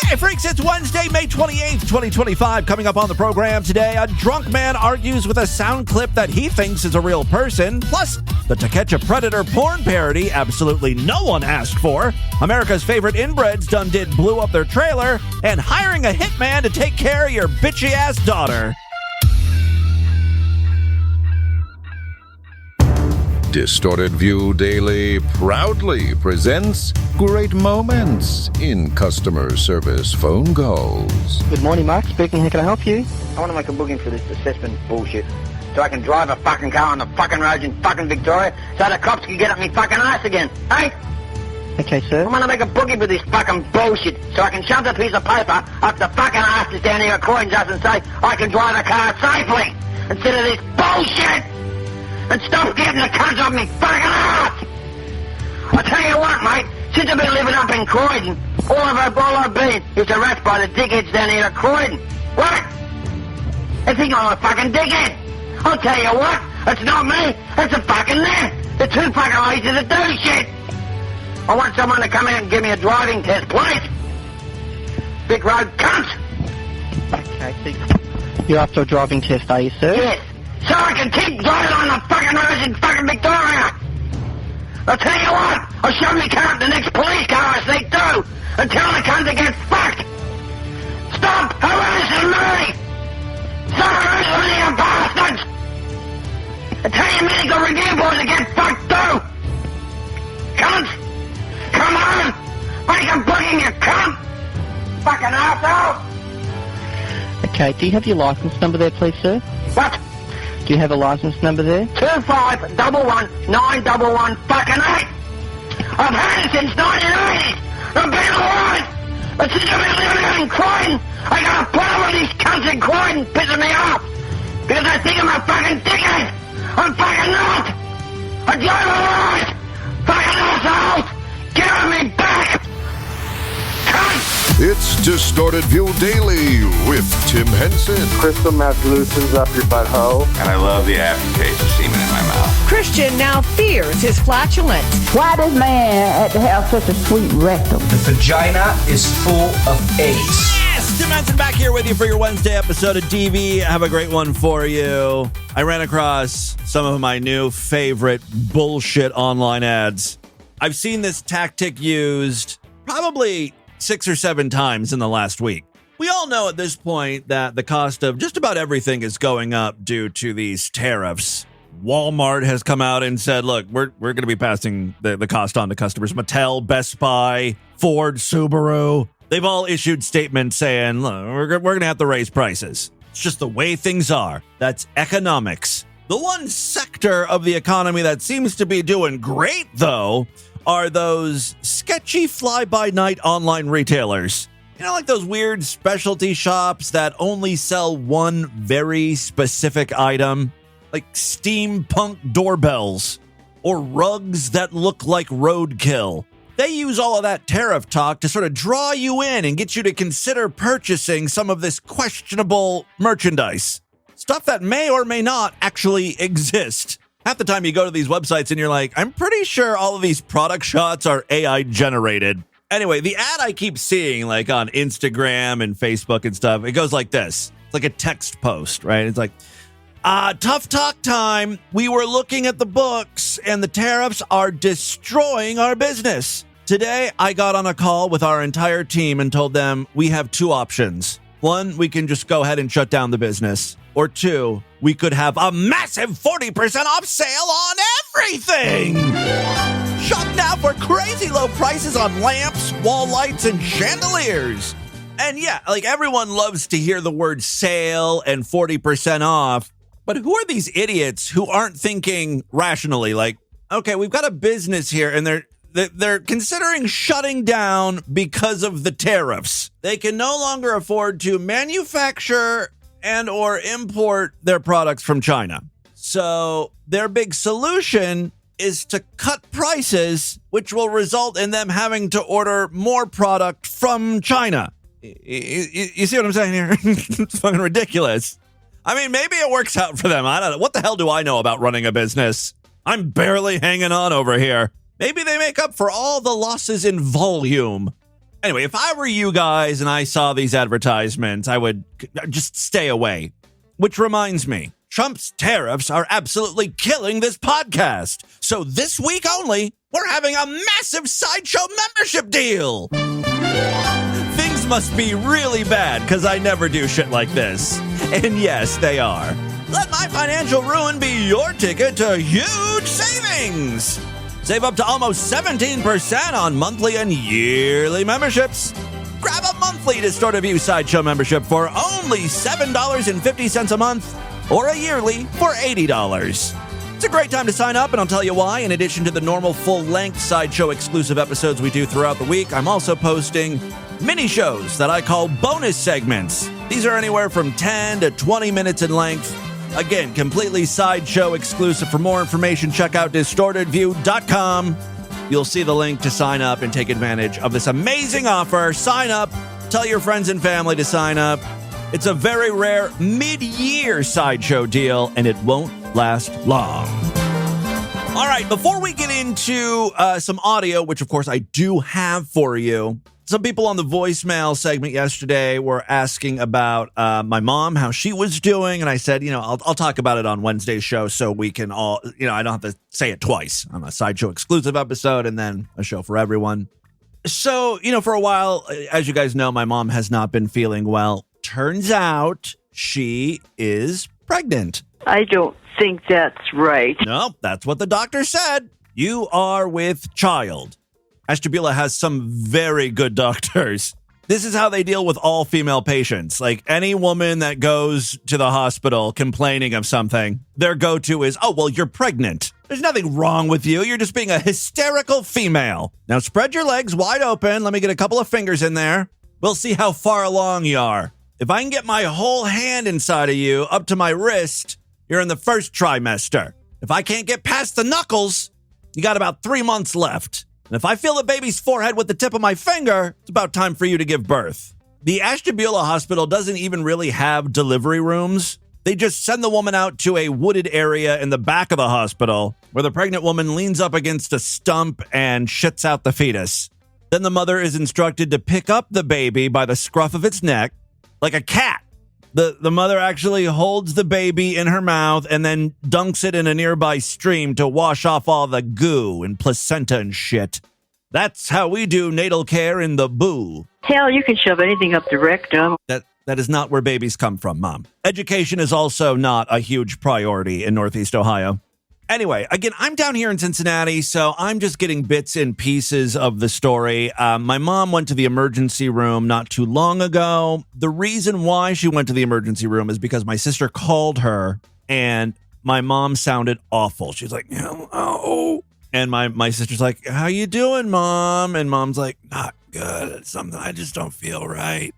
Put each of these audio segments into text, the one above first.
Hey, freaks, it's Wednesday, May 28th, 2025. Coming up on the program today, a drunk man argues with a sound clip that he thinks is a real person. Plus, the To Catch a Predator porn parody absolutely no one asked for. America's favorite Inbreds done did blew up their trailer. And hiring a hitman to take care of your bitchy-ass daughter. Distorted View Daily proudly presents great moments in customer service phone calls. Good morning, Mark. Speaking. How can I help you? I want to make a booking for this assessment bullshit so I can drive a fucking car on the fucking roads in fucking Victoria so the cops can get up me fucking ass again, hey? Okay, sir. I want to make a booking for this fucking bullshit so I can shove the piece of paper up the fucking asses down here at Croydon's ass and say I can drive a car safely instead of this bullshit and stop getting the cunts off me fucking ass. I tell you what, mate, since I've been living up in Croydon, all I've been is harassed by the dickheads down here at Croydon. What? They think I'm a fucking dickhead. I'll tell you what, it's not me, it's the fucking them. They're too fucking lazy to do shit. I want someone to come out and give me a driving test, please. Big road cunt. Okay, so you're after a driving test, are you, sir? Yes. So I can keep driving on the fucking roads in fucking Victoria. I'll tell you what, I'll shove me car up the next police car I see through and tell the cunt to get fucked. Stop harassing me. Stop harassing me, you bastards. I tell you medical review boys to get fucked too. Cunt. Come on. Make a booking, you cunt. Fucking arsehole. Okay, do you have your license number there, please, sir? What? Do you have a license number there? 2511911 fucking 8. I've had it since 1980. I've been alright. But since I've been living out in Croydon, I got a problem with these cunts in Croydon pissing me off. Because they think I'm a fucking dickhead. I'm fucking not. I drive alright. Fucking assholes. Get on me back. Cunt. It's Distorted View Daily with Tim Henson. Crystal meth loosens up your butthole. And I love the aftertaste of semen in my mouth. Christian now fears his flatulence. Why does man have to have such a sweet rectum? The vagina is full of AIDS. Yes! Tim Henson back here with you for your Wednesday episode of TV. I have a great one for you. I ran across some of my new favorite bullshit online ads. I've seen this tactic used probably 6 or 7 times in the last week. We all know at this point that the cost of just about everything is going up due to these tariffs. Walmart has come out and said, look, we're going to be passing the cost on to customers. Mattel, Best Buy, Ford, Subaru, they've all issued statements saying, look, we're going to have to raise prices. It's just the way things are. That's economics. The one sector of the economy that seems to be doing great, though, are those sketchy fly-by-night online retailers. You know, like those weird specialty shops that only sell one very specific item, like steampunk doorbells or rugs that look like roadkill. They use all of that tariff talk to sort of draw you in and get you to consider purchasing some of this questionable merchandise. Stuff that may or may not actually exist. Half the time you go to these websites and you're like, I'm pretty sure all of these product shots are AI generated. Anyway, the ad I keep seeing like on Instagram and Facebook and stuff, it goes like this. It's like a text post, right? It's like, tough talk time. We were looking at the books and the tariffs are destroying our business. Today, I got on a call with our entire team and told them we have 2 options. 1, we can just go ahead and shut down the business. Or 2, we could have a massive 40% off sale on everything. Shop now for crazy low prices on lamps, wall lights, and chandeliers. And yeah, like everyone loves to hear the word sale and 40% off. But who are these idiots who aren't thinking rationally? Like, okay, we've got a business here and they're considering shutting down because of the tariffs. They can no longer afford to manufacture and or import their products from China. So their big solution is to cut prices, which will result in them having to order more product from China. You see what I'm saying here? It's fucking ridiculous. I mean, maybe it works out for them. I don't know. What the hell do I know about running a business? I'm barely hanging on over here. Maybe they make up for all the losses in volume. Anyway, if I were you guys and I saw these advertisements, I would just stay away. Which reminds me, Trump's tariffs are absolutely killing this podcast. So this week only, we're having a massive Sideshow membership deal. Things must be really bad because I never do shit like this. And yes, they are. Let my financial ruin be your ticket to huge savings. Save up to almost 17% on monthly and yearly memberships. Grab a monthly Distorted View Sideshow membership for only $7.50 a month or a yearly for $80. It's a great time to sign up, and I'll tell you why. In addition to the normal full-length Sideshow exclusive episodes we do throughout the week, I'm also posting mini shows that I call bonus segments. These are anywhere from 10 to 20 minutes in length. Again, completely Sideshow exclusive. For more information, check out distortedview.com. You'll see the link to sign up and take advantage of this amazing offer. Sign up. Tell your friends and family to sign up. It's a very rare mid-year Sideshow deal, and it won't last long. All right, before we get into some audio, which of course I do have for you, some people on the voicemail segment yesterday were asking about my mom, how she was doing. And I said, I'll talk about it on Wednesday's show so we can all, I don't have to say it twice on a Sideshow exclusive episode and then a show for everyone. So, for a while, as you guys know, my mom has not been feeling well. Turns out she is pregnant. I don't think that's right. No, that's what the doctor said. You are with child. Ashtabula has some very good doctors. This is how they deal with all female patients. Like any woman that goes to the hospital complaining of something, their go-to is, oh, well, you're pregnant. There's nothing wrong with you. You're just being a hysterical female. Now spread your legs wide open. Let me get a couple of fingers in there. We'll see how far along you are. If I can get my whole hand inside of you up to my wrist, you're in the first trimester. If I can't get past the knuckles, you got about 3 months left. And if I feel the baby's forehead with the tip of my finger, it's about time for you to give birth. The Ashtabula Hospital doesn't even really have delivery rooms. They just send the woman out to a wooded area in the back of the hospital where the pregnant woman leans up against a stump and shits out the fetus. Then the mother is instructed to pick up the baby by the scruff of its neck like a cat. The mother actually holds the baby in her mouth and then dunks it in a nearby stream to wash off all the goo and placenta and shit. That's how we do natal care in the boo. Hell, you can shove anything up the rectum. That is not where babies come from, Mom. Education is also not a huge priority in Northeast Ohio. Anyway, again, I'm down here in Cincinnati, so I'm just getting bits and pieces of the story. My mom went to the emergency room not too long ago. The reason why she went to the emergency room is because my sister called her, and my mom sounded awful. She's like, hello. And my sister's like, how you doing, Mom? And Mom's like, not good. It's something I just don't feel right.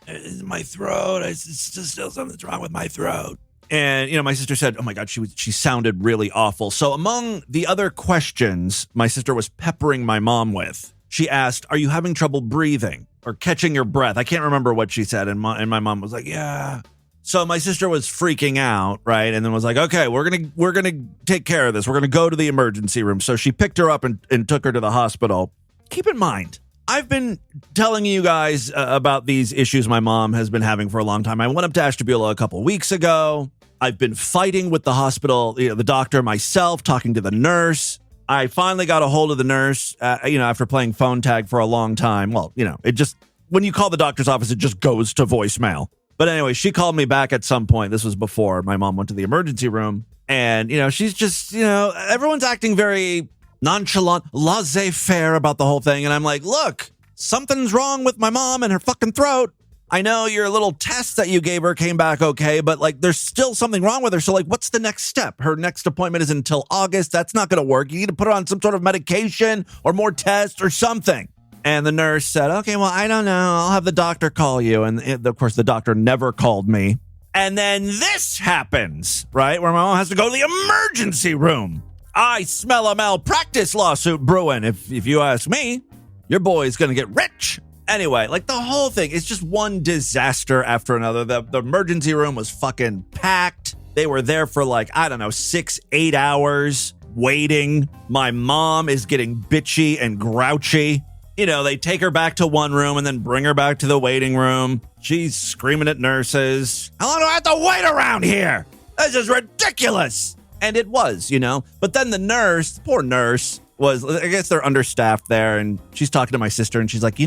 It's my throat. It's just still something's wrong with my throat. And, my sister said, oh, my God, she sounded really awful. So among the other questions my sister was peppering my mom with, she asked, are you having trouble breathing or catching your breath? I can't remember what she said. And my mom was like, yeah. So my sister was freaking out, right? And then was like, okay, we're going to take care of this. We're going to go to the emergency room. So she picked her up and took her to the hospital. Keep in mind, I've been telling you guys about these issues my mom has been having for a long time. I went up to Ashtabula a couple weeks ago. I've been fighting with the hospital, the doctor, myself, talking to the nurse. I finally got a hold of the nurse, after playing phone tag for a long time. Well, it just, when you call the doctor's office, it just goes to voicemail. But anyway, she called me back at some point. This was before my mom went to the emergency room. And, she's just, everyone's acting very nonchalant, laissez-faire about the whole thing. And I'm like, look, something's wrong with my mom and her fucking throat. I know your little test that you gave her came back okay, but there's still something wrong with her. So what's the next step? Her next appointment is until August. That's not going to work. You need to put her on some sort of medication or more tests or something. And the nurse said, okay, well, I don't know. I'll have the doctor call you. And of course, the doctor never called me. And then this happens, right? Where my mom has to go to the emergency room. I smell a malpractice lawsuit brewing. If you ask me, your boy's going to get rich. Anyway, the whole thing is just one disaster after another. The emergency room was fucking packed. They were there for 6-8 hours waiting. My mom is getting bitchy and grouchy. They take her back to one room and then bring her back to the waiting room. She's screaming at nurses. How long do I have to wait around here? This is ridiculous. And it was, But then the nurse, poor nurse, I guess they're understaffed there. And she's talking to my sister and she's like,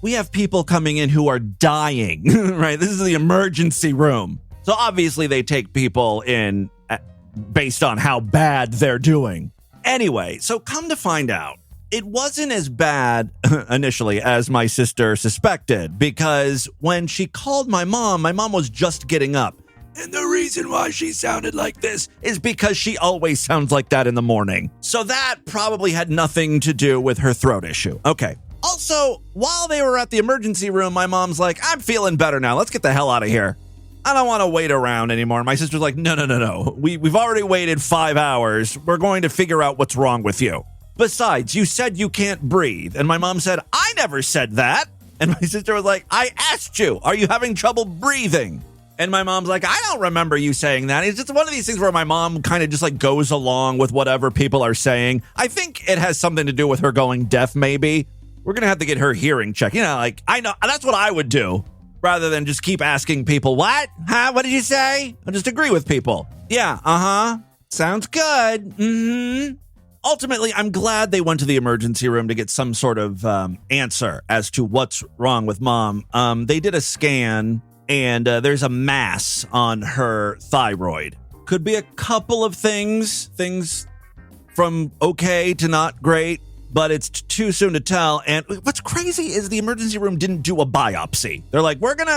we have people coming in who are dying, right? This is the emergency room. So obviously they take people in based on how bad they're doing. Anyway, so come to find out, it wasn't as bad initially as my sister suspected, because when she called my mom was just getting up. And the reason why she sounded like this is because she always sounds like that in the morning. So that probably had nothing to do with her throat issue. Okay. Also, while they were at the emergency room, my mom's like, I'm feeling better now. Let's get the hell out of here. I don't want to wait around anymore. And my sister's like, no. We've already waited 5 hours. We're going to figure out what's wrong with you. Besides, you said you can't breathe. And my mom said, I never said that. And my sister was like, I asked you, are you having trouble breathing? And my mom's like, I don't remember you saying that. It's just one of these things where my mom kind of just like goes along with whatever people are saying. I think it has something to do with her going deaf, maybe. We're going to have to get her hearing checked. I know that's what I would do rather than just keep asking people, what? Huh? What did you say? I'll just agree with people. Yeah. Sounds good. Mm-hmm. Ultimately, I'm glad they went to the emergency room to get some sort of answer as to what's wrong with mom. They did a scan, and there's a mass on her thyroid. Could be a couple of things from okay to not great, but it's too soon to tell. And what's crazy is the emergency room didn't do a biopsy. They're like, we're going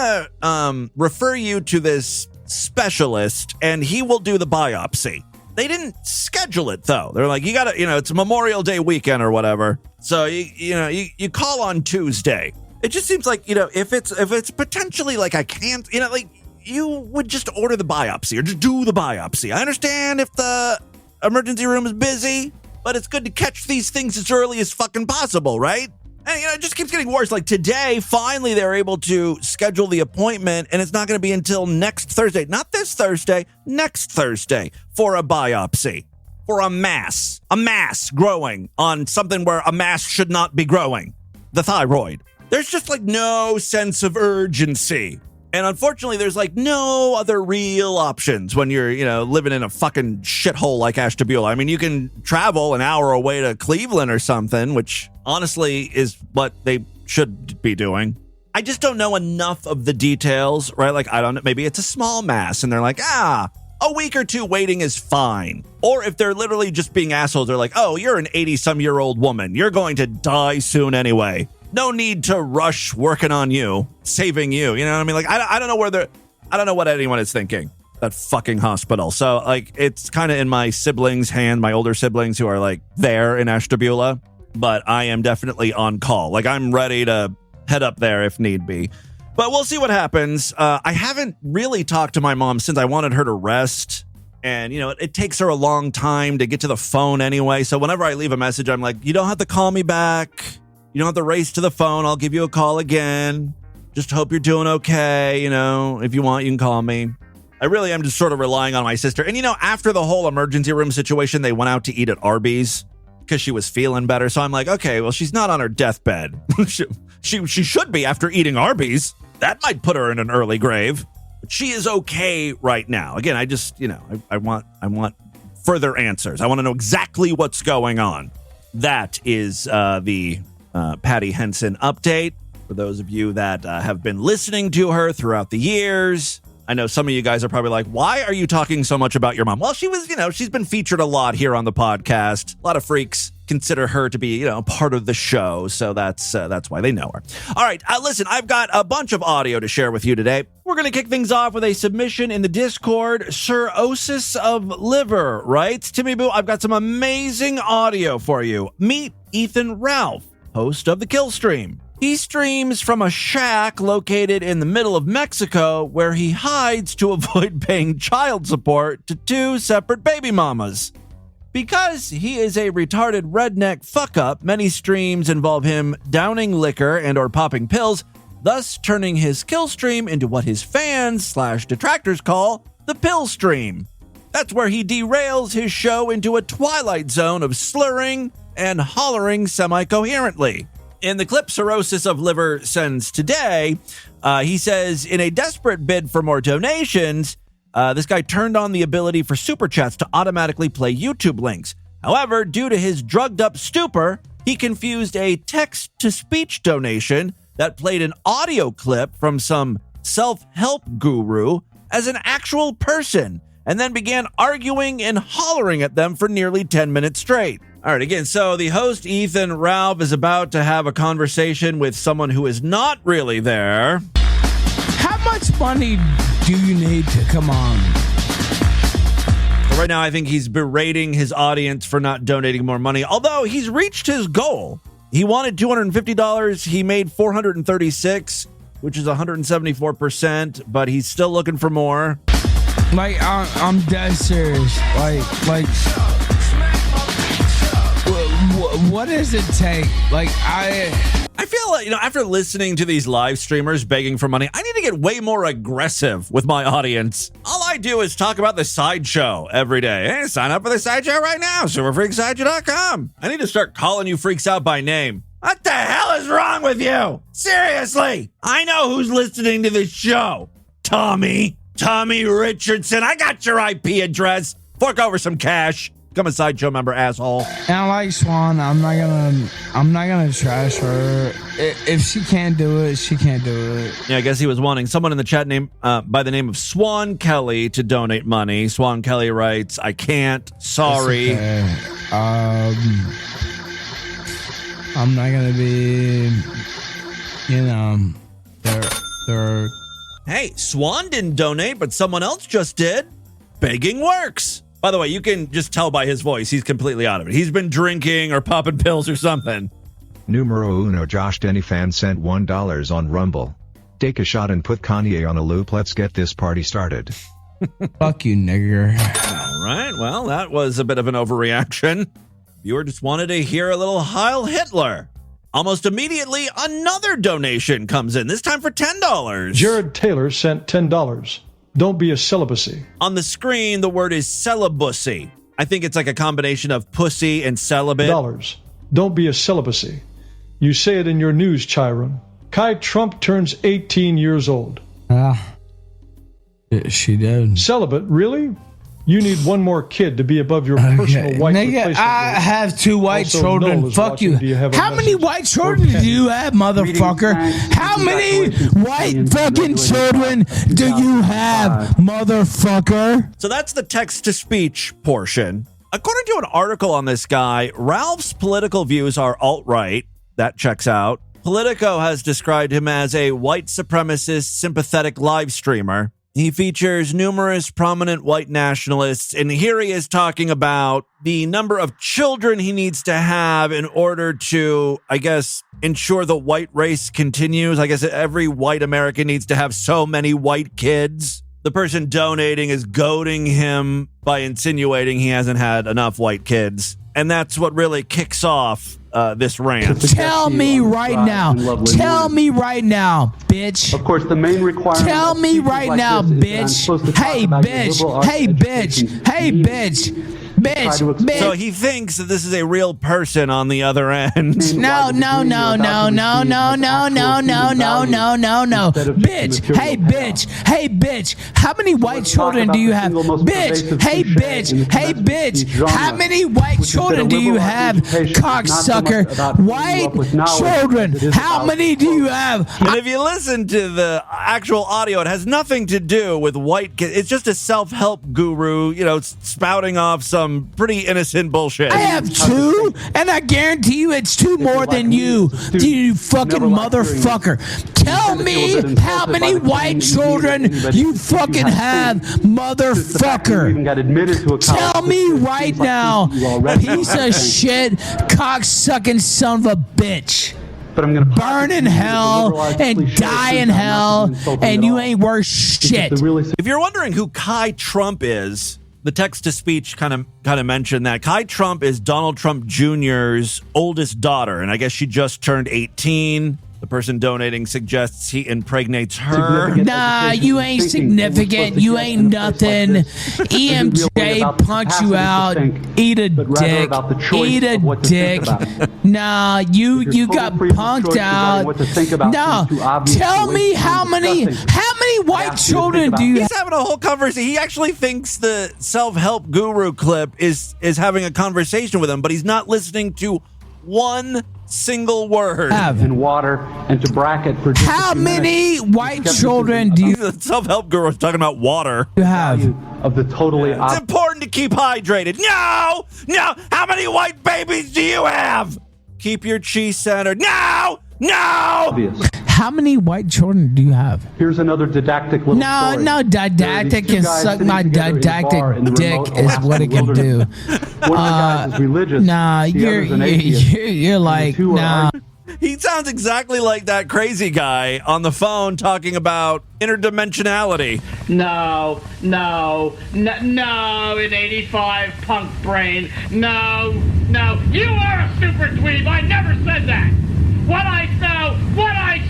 to refer you to this specialist, and he will do the biopsy. They didn't schedule it, though. They're like, you got to, it's Memorial Day weekend or whatever. So, you call on Tuesday. It just seems like, if it's potentially like I can't, you would just order the biopsy or just do the biopsy. I understand if the emergency room is busy, but it's good to catch these things as early as fucking possible, right? And, it just keeps getting worse. Like today, finally, they're able to schedule the appointment, and it's not going to be until next Thursday. Not this Thursday, next Thursday for a biopsy, for a mass growing on something where a mass should not be growing, the thyroid. There's just like no sense of urgency. And unfortunately, there's like no other real options when you're, living in a fucking shithole like Ashtabula. I mean, you can travel an hour away to Cleveland or something, which honestly is what they should be doing. I just don't know enough of the details, right? Like, I don't know, maybe it's a small mass and they're like, a week or two waiting is fine. Or if they're literally just being assholes, they're like, oh, you're an 80-some-year-old woman. You're going to die soon anyway. No need to rush working on you, saving you. You know what I mean? Like, I don't know I don't know what anyone is thinking. That fucking hospital. So, like, it's kind of in my siblings' hand, my older siblings who are, like, there in Ashtabula. But I am definitely on call. Like, I'm ready to head up there if need be. But we'll see what happens. I haven't really talked to my mom since I wanted her to rest. And, it takes her a long time to get to the phone anyway. So whenever I leave a message, I'm like, you don't have to call me back. You don't have to race to the phone. I'll give you a call again. Just hope you're doing okay. If you want, you can call me. I really am just sort of relying on my sister. And, after the whole emergency room situation, they went out to eat at Arby's because she was feeling better. So I'm like, okay, well, she's not on her deathbed. she should be after eating Arby's. That might put her in an early grave. But she is okay right now. Again, I just, I want further answers. I want to know exactly what's going on. That is the Patty Henson update. For those of you that have been listening to her throughout the years, I know some of you guys are probably like, why are you talking so much about your mom? Well, she was, she's been featured a lot here on the podcast. A lot of freaks consider her to be, part of the show. So that's why they know her. All right. Listen, I've got a bunch of audio to share with you today. We're going to kick things off with a submission in the Discord. Cirrhosis of Liver writes, Timmy Boo, I've got some amazing audio for you. Meet Ethan Ralph, host of the Kill Stream. He streams from a shack located in the middle of Mexico where he hides to avoid paying child support to 2 separate baby mamas. Because he is a retarded redneck fuck-up, many streams involve him downing liquor and or popping pills, thus turning his kill stream into what his fans/detractors call the pill stream. That's where he derails his show into a twilight zone of slurring and hollering semi-coherently. In the clip Cirrhosis of Liver sends today, he says, in a desperate bid for more donations, this guy turned on the ability for Super Chats to automatically play YouTube links. However, due to his drugged-up stupor, he confused a text-to-speech donation that played an audio clip from some self-help guru as an actual person, and then began arguing and hollering at them for nearly 10 minutes straight. All right, again, so the host, Ethan Raub, is about to have a conversation with someone who is not really there. How much money do you need to come on? Right now, I think he's berating his audience for not donating more money, although he's reached his goal. He wanted $250. He made $436, which is 174%, but he's still looking for more. Like, I'm dead serious. Like, what does it take? Like, I feel like, after listening to these live streamers begging for money, I need to get way more aggressive with my audience. All I do is talk about the sideshow every day. Hey, sign up for the sideshow right now. SuperFreakSideshow.com. I need to start calling you freaks out by name. What the hell is wrong with you? Seriously. I know who's listening to this show. Tommy Richardson. I got your IP address. Fork over some cash. Become a sideshow member, asshole. And I like Swan. I'm not gonna trash her. If she can't do it, she can't do it. Yeah, I guess he was wanting someone in the chat name by the name of Swan Kelly to donate money. Swan Kelly writes, "I can't. Sorry." Okay. I'm not gonna be. They're. Hey, Swan didn't donate, but someone else just did. Begging works. By the way, you can just tell by his voice, he's completely out of it. He's been drinking or popping pills or something. Numero uno Josh Denny fan sent $1 on Rumble. Take a shot and put Kanye on a loop. Let's get this party started. Fuck you, nigger. All right, well, that was a bit of an overreaction. Viewer just wanted to hear a little Heil Hitler. Almost immediately, another donation comes in, this time for $10. Jared Taylor sent $10. Don't be a celibacy. On the screen, the word is celibacy. I think it's like a combination of pussy and celibate. Don't be a celibacy. You say it in your news, Chiron. Kai Trump turns 18 years old. She did. Celibate, really? You need one more kid to be above your personal white replacement. I have 2 white children. Fuck you. How many white children do you have, motherfucker? How many white fucking children do you have, motherfucker? So that's the text-to-speech portion. According to an article on this guy, Ralph's political views are alt-right. That checks out. Politico has described him as a white supremacist, sympathetic live streamer. He features numerous prominent white nationalists, and here he is talking about the number of children he needs to have in order to, I guess, ensure the white race continues. I guess every white American needs to have so many white kids. The person donating is goading him by insinuating he hasn't had enough white kids. And that's what really kicks off this rant. Tell me right now. Tell me right now, bitch. Of course, the main requirement. Tell me right now, bitch. Hey, bitch. Hey, bitch. Hey, bitch. Bitch. So he thinks that this is a real person on the other end. No. Bitch. Hey, bitch. Hey, bitch. How many white children do you have? Bitch. Hey, bitch. Hey, bitch. How many white children do you have, cocksucker? White children. How many do you have? And if you listen to the actual audio, it has nothing to do with white kids. It's just a self-help guru, spouting off some pretty innocent bullshit. I have 2, and I guarantee you it's 2 more than you fucking motherfucker. Tell me how many white children you fucking have, motherfucker. Tell me right now, piece of shit, cocksucking son of a bitch. But I'm gonna burn in hell and die in hell, and you ain't worth shit. If you're wondering who Kai Trump is, the text-to-speech kind of mentioned that. Kai Trump is Donald Trump Jr.'s oldest daughter, and I guess she just turned 18. The person donating suggests he impregnates her. Nah, you ain't significant. You ain't nothing. EMJ punch you out. Eat a dick. Eat a dick. Nah, you got punked out. No, tell me how many white children do you have? He's having a whole conversation. He actually thinks the self-help guru clip is having a conversation with him, but he's not listening to one single word. And water and to bracket for just how many white children do you The self-help guru is talking about water. You have of the totally it's important to keep hydrated. No, how many white babies do you have? Keep your chi centered. No. obvious. How many white children do you have? Here's another didactic little story. No, didactic can suck my didactic dick is what it can do. One of the guys is religious. Nah, you're like, nah. He sounds exactly like that crazy guy on the phone talking about interdimensionality. No, in 85 punk brain. No, you are a super dweeb. I never said that. What I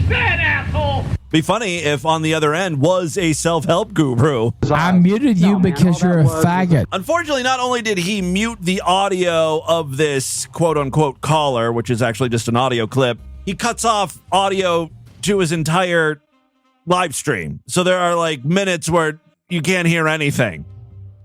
said, asshole. Be funny if on the other end was a self-help guru. I muted you because you're a faggot. Unfortunately, not only did he mute the audio of this quote-unquote caller, which is actually just an audio clip, he cuts off audio to his entire live stream. So there are like minutes where you can't hear anything.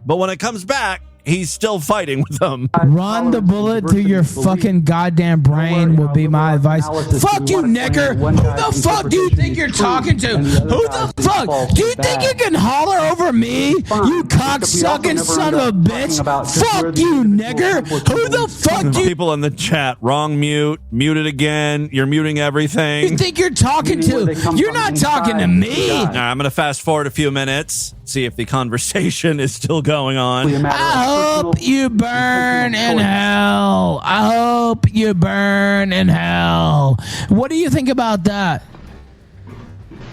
But when it comes back, he's still fighting with them. Run the bullet through your fucking goddamn brain would be my advice. Fuck you, nigger. Who the fuck do you think you're talking to? Who the fuck? Do you think you can holler over me? You cock-sucking son of a bitch. Fuck you, nigger. Who the fuck do you... People in the chat, wrong mute, mute it again. You're muting everything. You think you're talking to? You're not talking to me. All right, I'm going to fast forward a few minutes, see if the conversation is still going on. I hope you burn in hell. I hope you burn in hell. What do you think about that?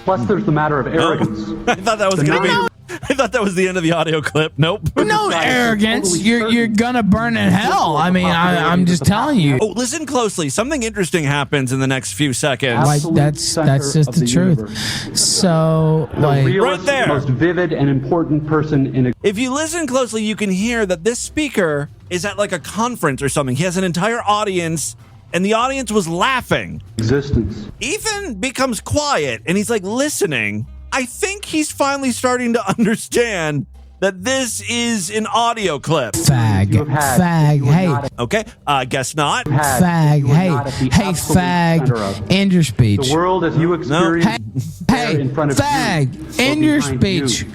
Plus, there's the matter of arrogance. I thought that was going to be... I thought that was the end of the audio clip. Nope. No arrogance. You're gonna burn in hell. I mean, I'm just telling you. Oh, listen closely. Something interesting happens in the next few seconds. Like that's just the truth. So, like right there, most vivid and important person in a. If you listen closely, you can hear that this speaker is at like a conference or something. He has an entire audience, and the audience was laughing. Existence. Ethan becomes quiet, and he's like listening. I think he's finally starting to understand that this is an audio clip. Fag. Hey. Okay. Guess not. Fag. Hey, fag. End your speech. The world as you experience. Hey, fag. End your speech.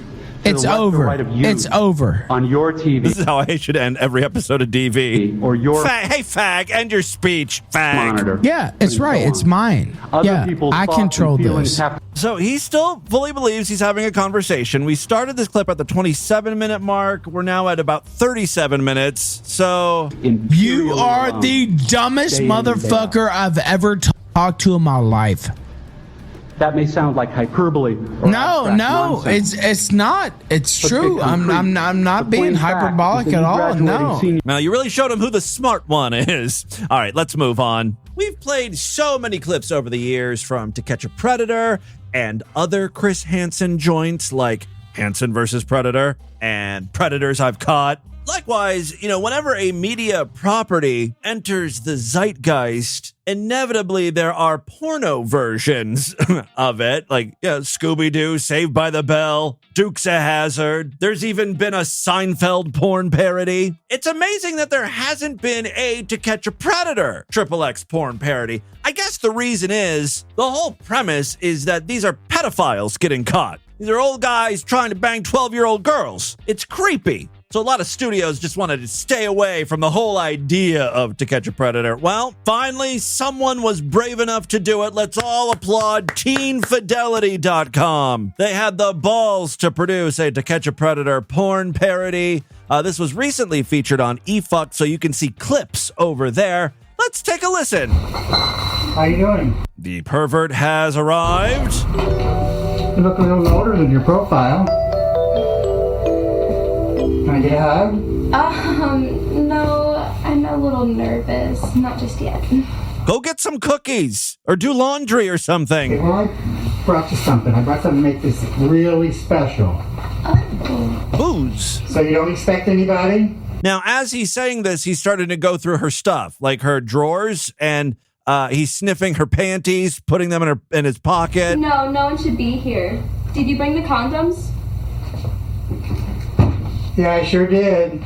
It's over. It's over. On your TV. This is how I should end every episode of DV. Or your hey, fag, end your speech, fag. Monitor. Yeah, it's right. It's mine. Yeah, I control this. So he still fully believes he's having a conversation. We started this clip at the 27-minute mark. We're now at about 37 minutes. So you are the dumbest motherfucker I've ever talked to in my life. That may sound like hyperbole. No, it's not. It's true. I'm not being hyperbolic at all. No. Now you really showed him who the smart one is. All right, let's move on. We've played so many clips over the years from To Catch a Predator and other Chris Hansen joints like Hansen versus Predator and Predators I've Caught. Likewise, whenever a media property enters the zeitgeist, inevitably there are porno versions of it, like Scooby-Doo, Saved by the Bell, Dukes of Hazzard. There's even been a Seinfeld porn parody. It's amazing that there hasn't been a To Catch a Predator XXX porn parody. I guess the reason is, the whole premise is that these are pedophiles getting caught. These are old guys trying to bang 12-year-old girls. It's creepy. So a lot of studios just wanted to stay away from the whole idea of To Catch a Predator. Well, finally, someone was brave enough to do it. Let's all applaud TeenFidelity.com. They had the balls to produce a To Catch a Predator porn parody. This was recently featured on eFuck, so you can see clips over there. Let's take a listen. How you doing? The pervert has arrived. You look a little older than your profile. Can I get a hug? No, I'm a little nervous. Not just yet. Go get some cookies or do laundry or something. Well, I brought you something. I brought something to make this really special. Booze. So you don't expect anybody? Now, as he's saying this, he's starting to go through her stuff, like her drawers, and he's sniffing her panties, putting them in his pocket. No one should be here. Did you bring the condoms? Yeah, I sure did.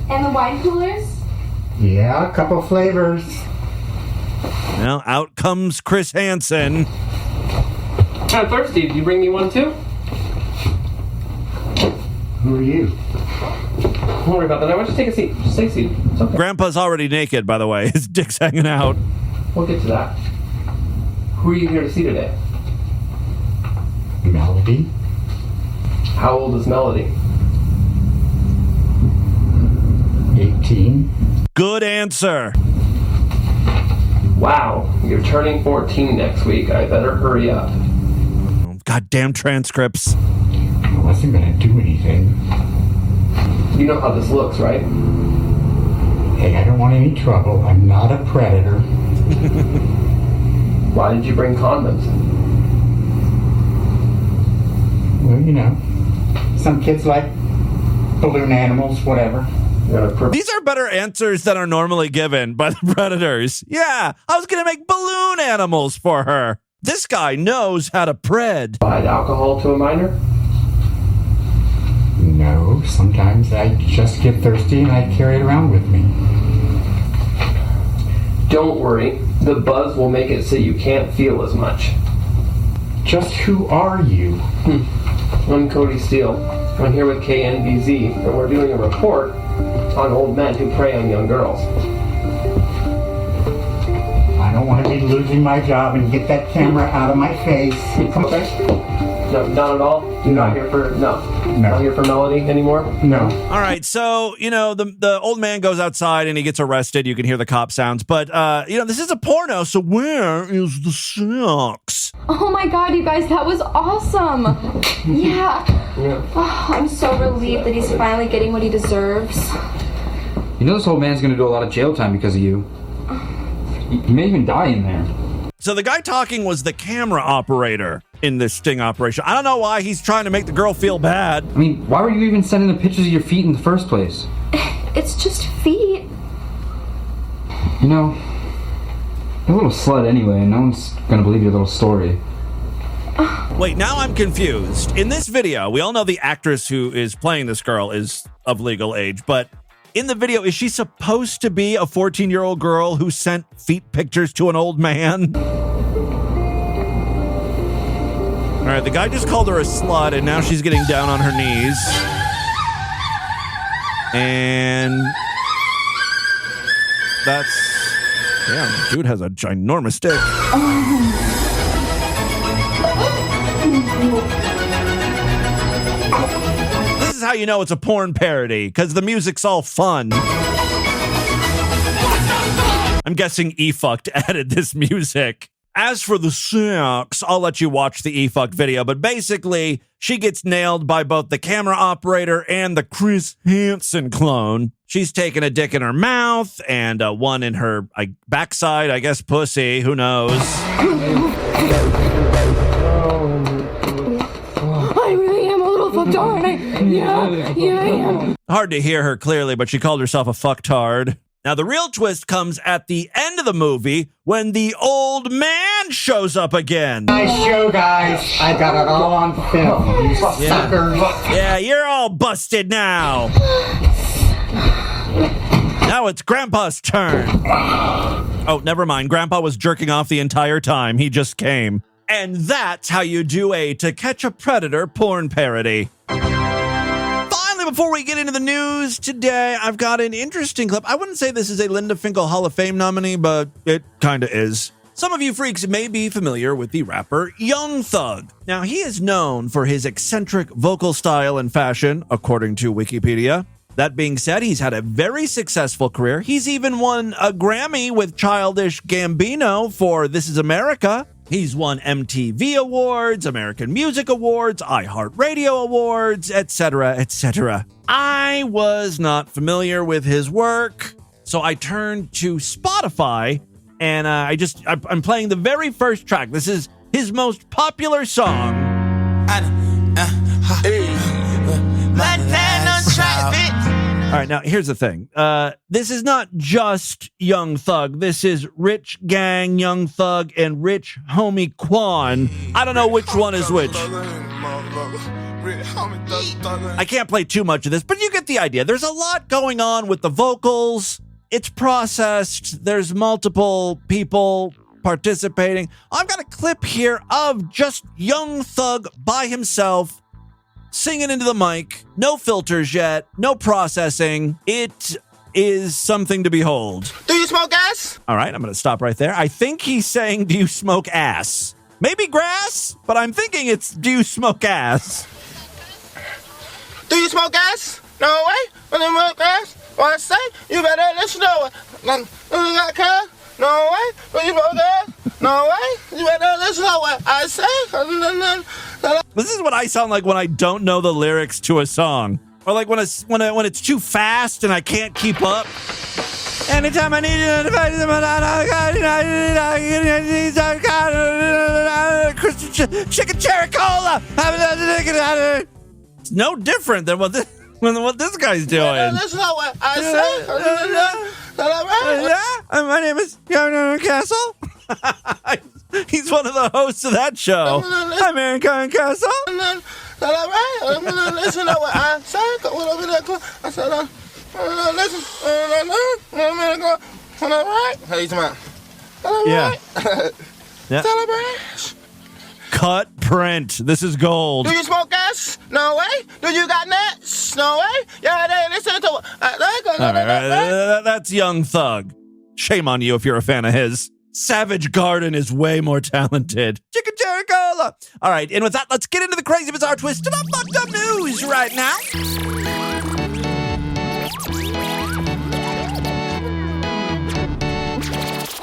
And the wine coolers? Yeah, a couple flavors. Now, out comes Chris Hansen. I'm thirsty. Did you bring me one too? Who are you? Don't worry about that. Now, just take a seat. Just take a seat. It's okay. Grandpa's already naked, by the way. His dick's hanging out. We'll get to that. Who are you here to see today? Melody. How old is Melody? 18. Good answer. Wow, you're turning 14 next week. I better hurry up. Goddamn transcripts. I wasn't gonna do anything. You know how this looks, right? Hey, I don't want any trouble. I'm not a predator. Why did you bring condoms? Well, you know, some kids like balloon animals, whatever. These are better answers than are normally given by the predators. Yeah, I was going to make balloon animals for her. This guy knows how to pred. Provide alcohol to a minor? No, sometimes I just get thirsty and I carry it around with me. Don't worry, the buzz will make it so you can't feel as much. Just who are you? I'm Cody Steele. I'm here with KNVZ, and we're doing a report on old men who prey on young girls. I don't want to be losing my job and get that camera out of my face. Okay. No, not at all? You're not here for, not here for Melody anymore? No. All right, so, you know, the old man goes outside and he gets arrested. You can hear the cop sounds. But, you know, this is a porno, so where is the sex? Oh my god, you guys, that was awesome. Yeah. Oh, I'm so relieved that he's finally getting what he deserves. You know this old man's gonna do a lot of jail time because of you. You may even die in there. So the guy talking was the camera operator in this sting operation. I don't know why he's trying to make the girl feel bad. I mean, why were you even sending the pictures of your feet in the first place? It's just feet. You know, you're a little slut anyway, and no one's gonna believe your little story. Wait, now I'm confused. In this video, we all know the actress who is playing this girl is of legal age, but in the video, is she supposed to be a 14-year-old girl who sent feet pictures to an old man? All right, the guy just called her a slut, and now she's getting down on her knees. And that's... Damn, dude has a ginormous dick. This is how you know it's a porn parody, because the music's all fun. I'm guessing E-Fucked added this music. As for the sex, I'll let you watch the E-Fucked video, but basically, she gets nailed by both the camera operator and the Chris Hansen clone. She's taking a dick in her mouth and one in her backside, I guess pussy, who knows. I really am a little fucked aren't I? Yeah, I am. Hard to hear her clearly, but she called herself a fucktard. Now, the real twist comes at the end of the movie when the old man shows up again. Nice show, guys. I got it all on film, you suckers. Yeah, you're all busted now. Now it's Grandpa's turn. Oh, never mind. Grandpa was jerking off the entire time. He just came. And that's how you do a To Catch a Predator porn parody. Before we get into the news today, I've got an interesting clip. I wouldn't say this is a Linda Finkel Hall of Fame nominee, but it kind of is. Some of you freaks may be familiar with the rapper Young Thug. Now, he is known for his eccentric vocal style and fashion, according to Wikipedia. That being said, he's had a very successful career. He's even won a Grammy with Childish Gambino for This Is America. He's won MTV Awards, American Music Awards, iHeartRadio Awards, etc., etc. I was not familiar with his work, So I turned to Spotify, and I'm playing the very first track. This is his most popular song. All right, now here's the thing. This is not just Young Thug. This is Rich Gang, Young Thug, and Rich Homie Quan. I don't know which one is which. I can't play too much of this, but you get the idea. There's a lot going on with the vocals. It's processed. There's multiple people participating. I've got a clip here of just Young Thug by himself singing into the mic. No filters yet. No processing. It is something to behold. Do you smoke gas? All right, I'm going to stop right there. I think he's saying, do you smoke ass? Maybe grass, but I'm thinking it's, do you smoke ass? Do you smoke gas? No way. When you smoke gas, what I say, you better listen to it. You got car? No way. When you smoke gas? No way. You better listen to what I say. This is what I sound like when I don't know the lyrics to a song, or like when it's too fast and I can't keep up. Anytime I need chicken cherry cola. It's no different than what this guy's doing. Listen to what I say. My name is Castle. He's one of the hosts of that show. I'm Aaron Castle. Listen to what I say. I said, listen. Yeah. Celebrate. Cut print. This is gold. Do you smoke gas? No way. Do you got nuts? No way. Yeah, they listen to what All right. That's Young Thug. Shame on you if you're a fan of his. Savage Garden is way more talented. Chicken cherry cola. All right, and with that, let's get into the crazy, bizarre, twisted up, fucked up news right now.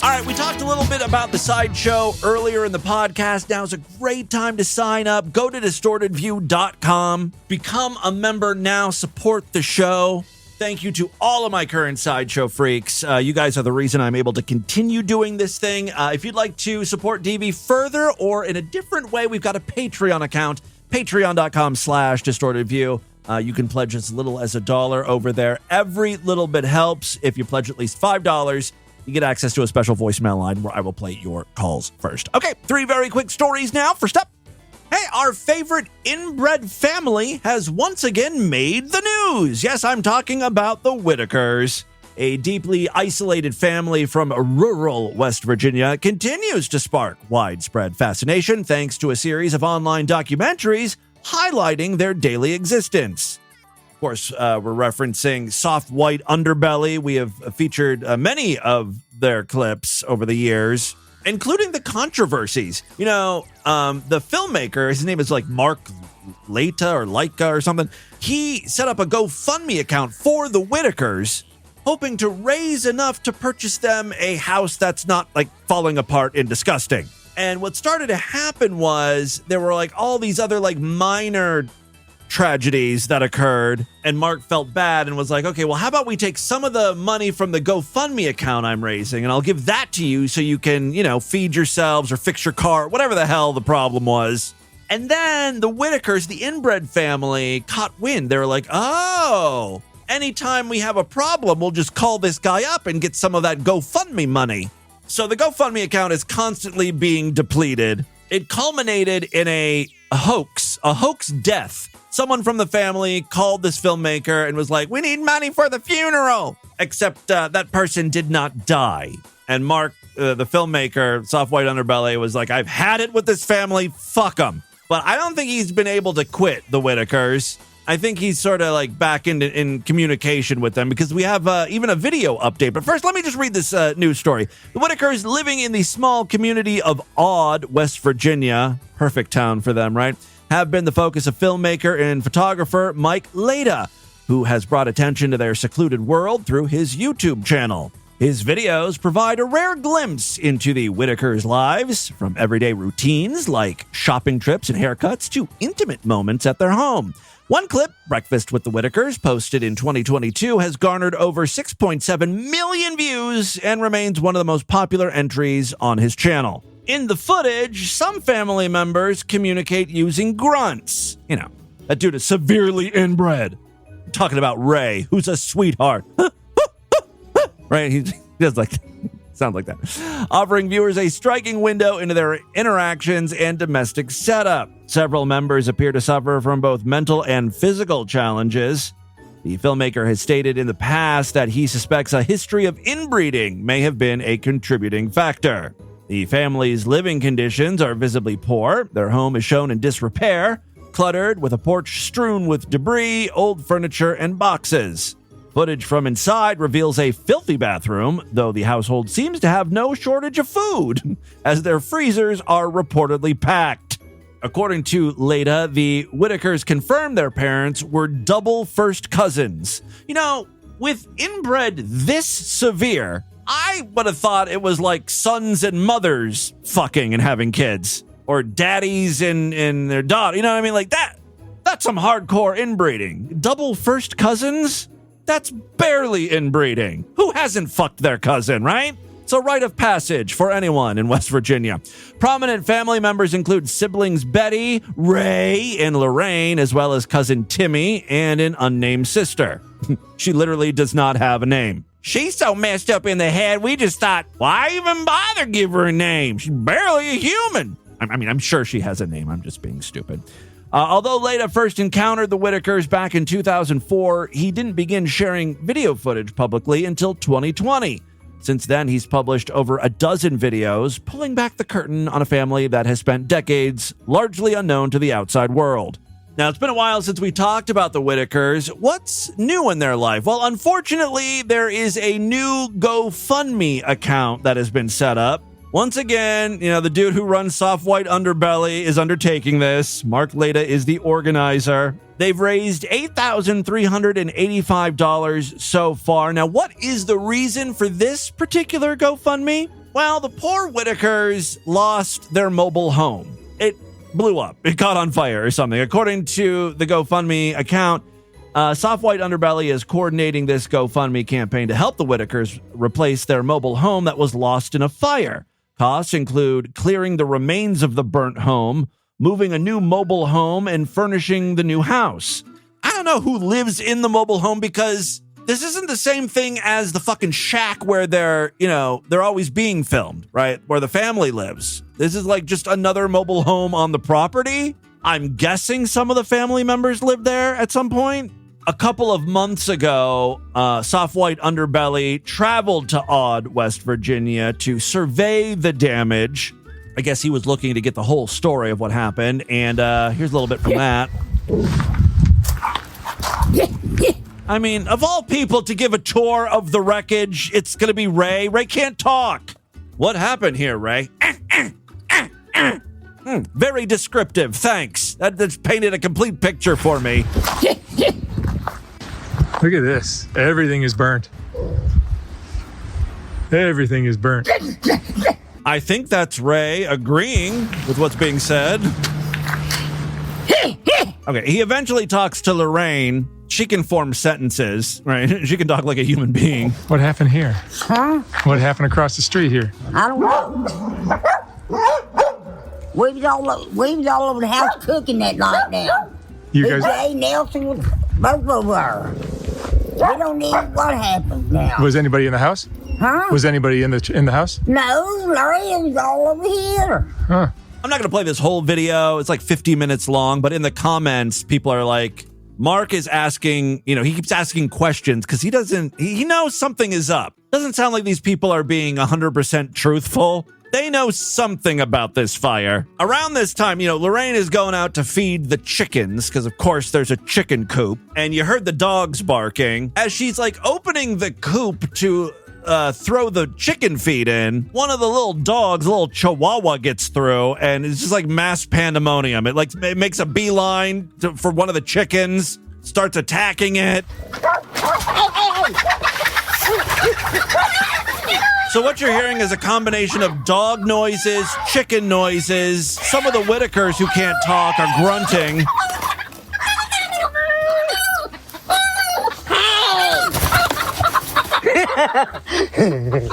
All right, we talked a little bit about the sideshow earlier in the podcast. Now is a great time to sign up. Go to distortedview.com. Become a member now. Support the show. Thank you to all of my current sideshow freaks. You guys are the reason I'm able to continue doing this thing. If you'd like to support DV further or in a different way, we've got a Patreon account, patreon.com/distortedview. You can pledge as little as $1 over there. Every little bit helps. If you pledge at least $5, you get access to a special voicemail line where I will play your calls first. Okay, 3 very quick stories now. First up. Hey, our favorite inbred family has once again made the news. Yes, I'm talking about the Whitakers. A deeply isolated family from rural West Virginia continues to spark widespread fascination thanks to a series of online documentaries highlighting their daily existence. Of course, we're referencing Soft White Underbelly. We have featured many of their clips over the years, including the controversies. You know, the filmmaker, his name is like Mark Laita or Laika or something. He set up a GoFundMe account for the Whitakers, hoping to raise enough to purchase them a house that's not like falling apart and disgusting. And what started to happen was there were like all these other like minor tragedies that occurred, and Mark felt bad and was like, okay, well, how about we take some of the money from the GoFundMe account I'm raising and I'll give that to you so you can, you know, feed yourselves or fix your car, whatever the hell the problem was. And then the Whitakers, the inbred family, caught wind. They were like, oh, anytime we have a problem, we'll just call this guy up and get some of that GoFundMe money. So the GoFundMe account is constantly being depleted. It culminated in a hoax death. Someone from the family called this filmmaker and was like, we need money for the funeral. Except that person did not die. And Mark, the filmmaker, Soft White Underbelly, was like, I've had it with this family. Fuck them. But I don't think he's been able to quit the Whitakers. I think he's sort of like back in communication with them because we have even a video update. But first, let me just read this news story. The Whitakers, living in the small community of Aud, West Virginia, perfect town for them, right, have been the focus of filmmaker and photographer Mike Laita, who has brought attention to their secluded world through his YouTube channel. His videos provide a rare glimpse into the Whitakers' lives, from everyday routines like shopping trips and haircuts to intimate moments at their home. One clip, Breakfast with the Whitakers, posted in 2022, has garnered over 6.7 million views and remains one of the most popular entries on his channel. In the footage, some family members communicate using grunts. You know, that dude is severely inbred. I'm talking about Ray, who's a sweetheart. Right? He does sounds like that. Offering viewers a striking window into their interactions and domestic setup. Several members appear to suffer from both mental and physical challenges. The filmmaker has stated in the past that he suspects a history of inbreeding may have been a contributing factor. The family's living conditions are visibly poor. Their home is shown in disrepair, cluttered with a porch strewn with debris, old furniture, and boxes. Footage from inside reveals a filthy bathroom, though the household seems to have no shortage of food, as their freezers are reportedly packed. According to Leda, the Whitakers confirmed their parents were double first cousins. You know, with inbred this severe, I would have thought it was like sons and mothers fucking and having kids, or daddies and their daughter. You know what I mean? Like that's some hardcore inbreeding. Double first cousins? That's barely inbreeding. Who hasn't fucked their cousin, right? It's a rite of passage for anyone in West Virginia. Prominent family members include siblings Betty, Ray, and Lorraine, as well as cousin Timmy and an unnamed sister. She literally does not have a name. She's so messed up in the head, we just thought, why even bother give her a name? She's barely a human. I mean, I'm sure she has a name. I'm just being stupid. Although Leda first encountered the Whitakers back in 2004, he didn't begin sharing video footage publicly until 2020. Since then, he's published over a dozen videos, pulling back the curtain on a family that has spent decades largely unknown to the outside world. Now, it's been a while since we talked about the Whitakers. What's new in their life? Well, unfortunately, there is a new GoFundMe account that has been set up. Once again, you know, the dude who runs Soft White Underbelly is undertaking this. Mark Leda is the organizer. They've raised $8,385 so far. Now, what is the reason for this particular GoFundMe? Well, the poor Whitakers lost their mobile home. It blew up. It caught on fire or something. According to the GoFundMe account, Soft White Underbelly is coordinating this GoFundMe campaign to help the Whitakers replace their mobile home that was lost in a fire. Costs include clearing the remains of the burnt home, moving a new mobile home, and furnishing the new house. I don't know who lives in the mobile home, because this isn't the same thing as the fucking shack where they're always being filmed, right? Where the family lives. This is like just another mobile home on the property. I'm guessing some of the family members lived there at some point. A couple of months ago, Soft White Underbelly traveled to Odd, West Virginia to survey the damage. I guess he was looking to get the whole story of what happened. And here's a little bit from that. I mean, of all people to give a tour of the wreckage, it's going to be Ray. Ray can't talk. What happened here, Ray? Very descriptive, thanks. That's painted a complete picture for me. Look at this. Everything is burnt. Everything is burnt. I think that's Ray agreeing with what's being said. Okay, he eventually talks to Lorraine. She can form sentences, right? She can talk like a human being. What happened here? Huh? What happened across the street here? I don't know. We was all over the house cooking that night now. You guys... Jay, Nelson was both over there. We don't know what happened now. Was anybody in the house? Huh? Was anybody in the house? No, Larry was all over here. Huh. I'm not going to play this whole video. It's like 50 minutes long, but in the comments, people are like, Mark is asking, he keeps asking questions because he knows something is up. Doesn't sound like these people are being 100% truthful. They know something about this fire. Around this time, Lorraine is going out to feed the chickens because, of course, there's a chicken coop. And you heard the dogs barking. As she's like opening the coop to throw the chicken feed in, one of the little dogs, a little chihuahua, gets through, and it's just like mass pandemonium. It makes a beeline for one of the chickens, starts attacking it. So what you're hearing is a combination of dog noises, chicken noises. Some of the Whitakers who can't talk are grunting.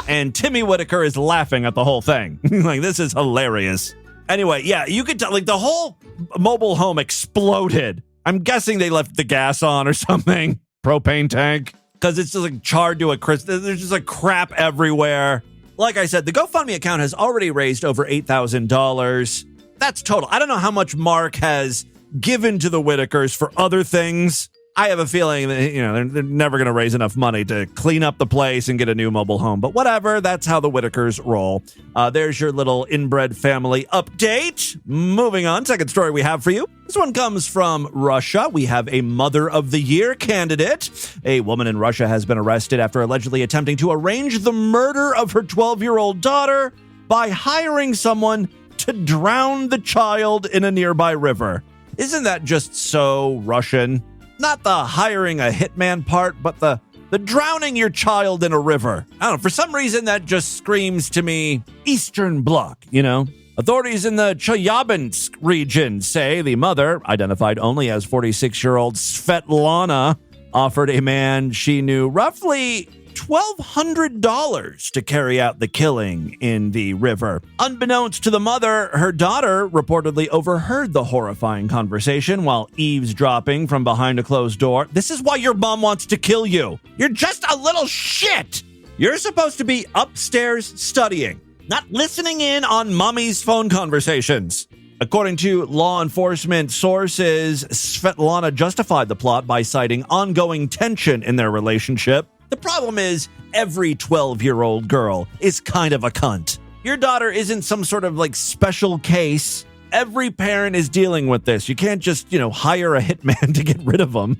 And Timmy Whitaker is laughing at the whole thing. Like, this is hilarious. Anyway, yeah, you could tell, like, the whole mobile home exploded. I'm guessing they left the gas on or something. Propane tank. Because it's just like charred to a crisp. There's just like crap everywhere. Like I said, the GoFundMe account has already raised over $8,000. That's total. I don't know how much Mark has given to the Whitakers for other things. I have a feeling that, you know, they're never going to raise enough money to clean up the place and get a new mobile home. But whatever, that's how the Whitakers roll. There's your little Inbred family update. Moving on, second story we have for you. This one comes from Russia. We have a Mother of the Year candidate. A woman in Russia has been arrested after allegedly attempting to arrange the murder of her 12-year-old daughter by hiring someone to drown the child in a nearby river. Isn't that just so Russian? Not the hiring a hitman part, but the drowning your child in a river. I don't know, for some reason that just screams to me Eastern Bloc, you know? Authorities in the Chelyabinsk region say the mother, identified only as 46-year-old Svetlana, offered a man she knew roughly $1,200 to carry out the killing in the river. Unbeknownst to the mother, her daughter reportedly overheard the horrifying conversation while eavesdropping from behind a closed door. This is why your mom wants to kill you. You're just a little shit. You're supposed to be upstairs studying, not listening in on mommy's phone conversations. According to law enforcement sources, Svetlana justified the plot by citing ongoing tension in their relationship. The problem is, every 12-year-old girl is kind of a cunt. Your daughter isn't some sort of like special case. Every parent is dealing with this. You can't just, hire a hitman to get rid of them.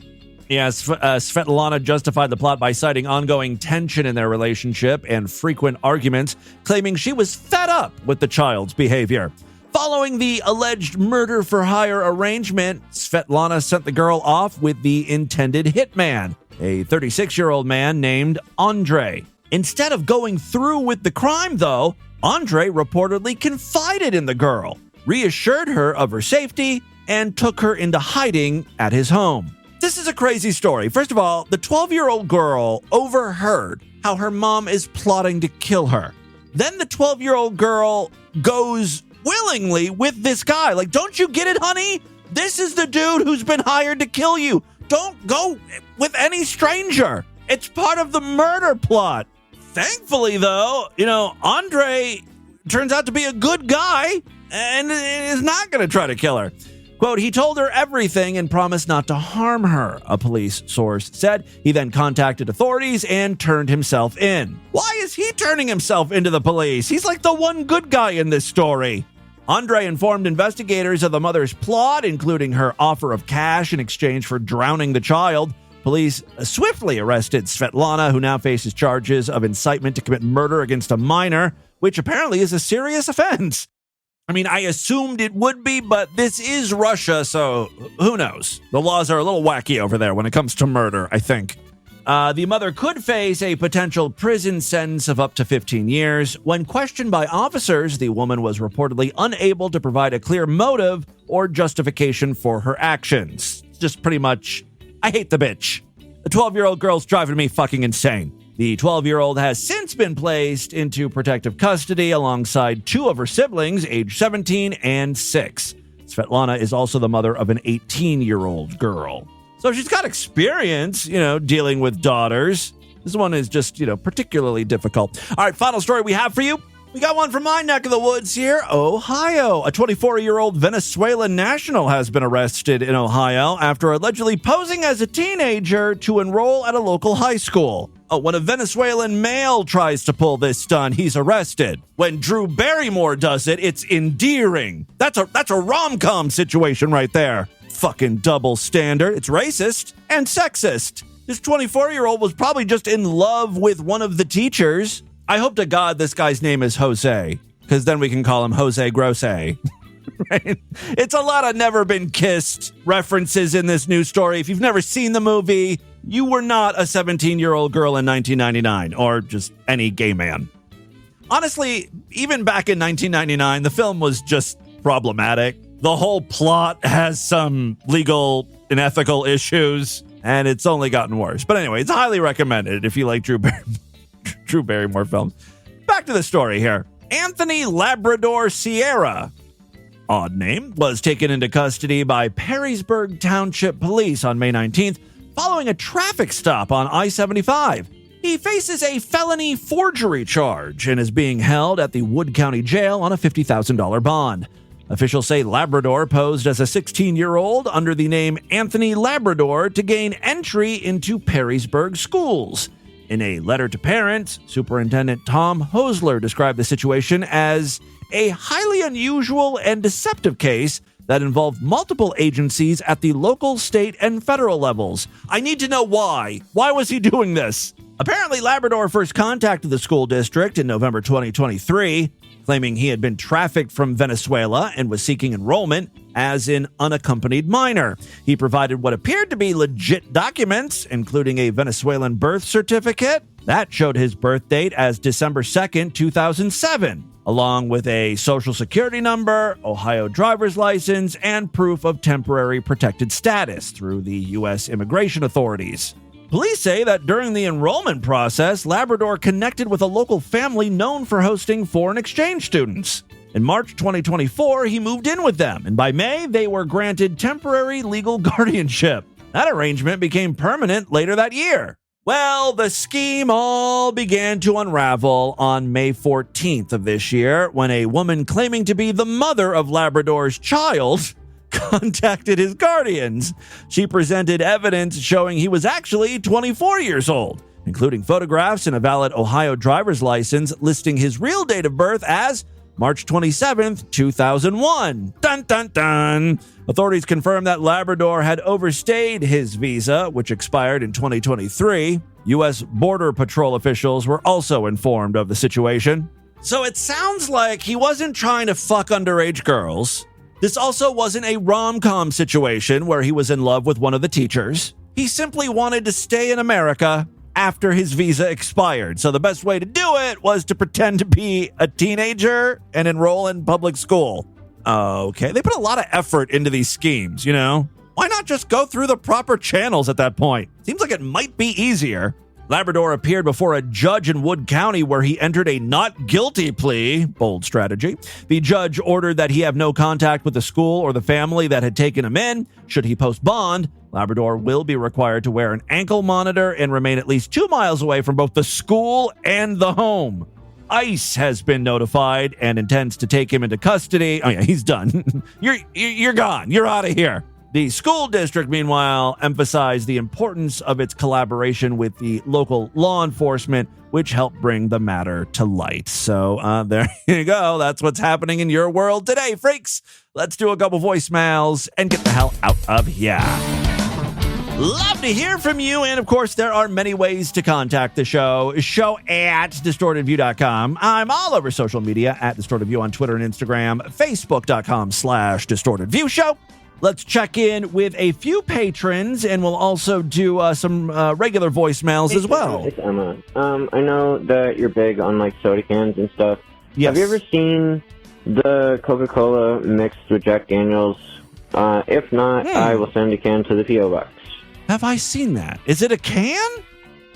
Yes, Svetlana justified the plot by citing ongoing tension in their relationship and frequent arguments, claiming she was fed up with the child's behavior. Following the alleged murder-for-hire arrangement, Svetlana sent the girl off with the intended hitman, a 36-year-old man named Andre. Instead of going through with the crime, though, Andre reportedly confided in the girl, reassured her of her safety, and took her into hiding at his home. This is a crazy story. First of all, the 12-year-old girl overheard how her mom is plotting to kill her. Then the 12-year-old girl goes willingly with this guy. Like, don't you get it, honey? This is the dude who's been hired to kill you. Don't go with any stranger. It's part of the murder plot. Thankfully, though, Andre turns out to be a good guy and is not going to try to kill her. Quote, he told her everything and promised not to harm her, a police source said. He then contacted authorities and turned himself in. Why is he turning himself into the police? He's like the one good guy in this story. Andre informed investigators of the mother's plot, including her offer of cash in exchange for drowning the child. Police swiftly arrested Svetlana, who now faces charges of incitement to commit murder against a minor, which apparently is a serious offense. I mean, I assumed it would be, but this is Russia, so who knows? The laws are a little wacky over there when it comes to murder, I think. The mother could face a potential prison sentence of up to 15 years. When questioned by officers, the woman was reportedly unable to provide a clear motive or justification for her actions. Just pretty much, I hate the bitch. The 12-year-old girl's driving me fucking insane. The 12-year-old has since been placed into protective custody alongside two of her siblings, aged 17 and 6. Svetlana is also the mother of an 18-year-old girl. So she's got experience, dealing with daughters. This one is just, particularly difficult. All right, final story we have for you. We got one from my neck of the woods here, Ohio. A 24-year-old Venezuelan national has been arrested in Ohio after allegedly posing as a teenager to enroll at a local high school. When a Venezuelan male tries to pull this stunt, he's arrested. When Drew Barrymore does it, it's endearing. That's a rom-com situation right there. Fucking double standard. It's racist and sexist. This 24-year-old was probably just in love with one of the teachers. I hope to God this guy's name is Jose, because then we can call him Jose Grosse. Right? It's a lot of never been kissed references in this news story. If you've never seen the movie, you were not a 17-year-old girl in 1999, or just any gay man. Honestly, even back in 1999, the film was just problematic. The whole plot has some legal and ethical issues, and it's only gotten worse. But anyway, it's highly recommended if you like Drew Barrymore films. Back to the story here. Anthony Labrador Sierra, odd name, was taken into custody by Perrysburg Township Police on May 19th following a traffic stop on I-75. He faces a felony forgery charge and is being held at the Wood County Jail on a $50,000 bond. Officials say Labrador posed as a 16-year-old under the name Anthony Labrador to gain entry into Perrysburg schools. In a letter to parents, Superintendent Tom Hosler described the situation as a highly unusual and deceptive case that involved multiple agencies at the local, state, and federal levels. I need to know why. Why was he doing this? Apparently, Labrador first contacted the school district in November 2023, claiming he had been trafficked from Venezuela and was seeking enrollment as an unaccompanied minor. He provided what appeared to be legit documents, including a Venezuelan birth certificate that showed his birth date as December 2nd, 2007, along with a social security number, Ohio driver's license, and proof of temporary protected status through the U.S. immigration authorities. Police say that during the enrollment process, Labrador connected with a local family known for hosting foreign exchange students. In March 2024, he moved in with them, and by May, they were granted temporary legal guardianship. That arrangement became permanent later that year. Well, the scheme all began to unravel on May 14th of this year when a woman claiming to be the mother of Labrador's child contacted his guardians. She presented evidence showing he was actually 24 years old, including photographs and a valid Ohio driver's license listing his real date of birth as March 27th, 2001. Dun, dun, dun. Authorities confirmed that Labrador had overstayed his visa, which expired in 2023. U.S. Border Patrol officials were also informed of the situation. So it sounds like he wasn't trying to fuck underage girls. This also wasn't a rom-com situation where he was in love with one of the teachers. He simply wanted to stay in America after his visa expired. So the best way to do it was to pretend to be a teenager and enroll in public school. Okay, they put a lot of effort into these schemes, you know? Why not just go through the proper channels at that point? Seems like it might be easier. Labrador appeared before a judge in Wood County where he entered a not guilty plea. Bold strategy. The judge ordered that he have no contact with the school or the family that had taken him in. Should he post bond, Labrador will be required to wear an ankle monitor and remain at least 2 miles away from both the school and the home. ICE has been notified and intends to take him into custody. Oh yeah, he's done. You're gone. You're out of here. The school district, meanwhile, emphasized the importance of its collaboration with the local law enforcement, which helped bring the matter to light. So there you go. That's what's happening in your world today, freaks. Let's do a couple voicemails and get the hell out of here. Love to hear from you. And of course, there are many ways to contact the show. Show at distortedview.com. I'm all over social media at distortedview on Twitter and Instagram, facebook.com/distortedviewshow. Let's check in with a few patrons, and we'll also do some regular voicemails as well. It's Emma. I know that you're big on like soda cans and stuff. Yes. Have you ever seen the Coca-Cola mixed with Jack Daniels? If not, I will send a can to the P.O. Box. Have I seen that? Is it a can?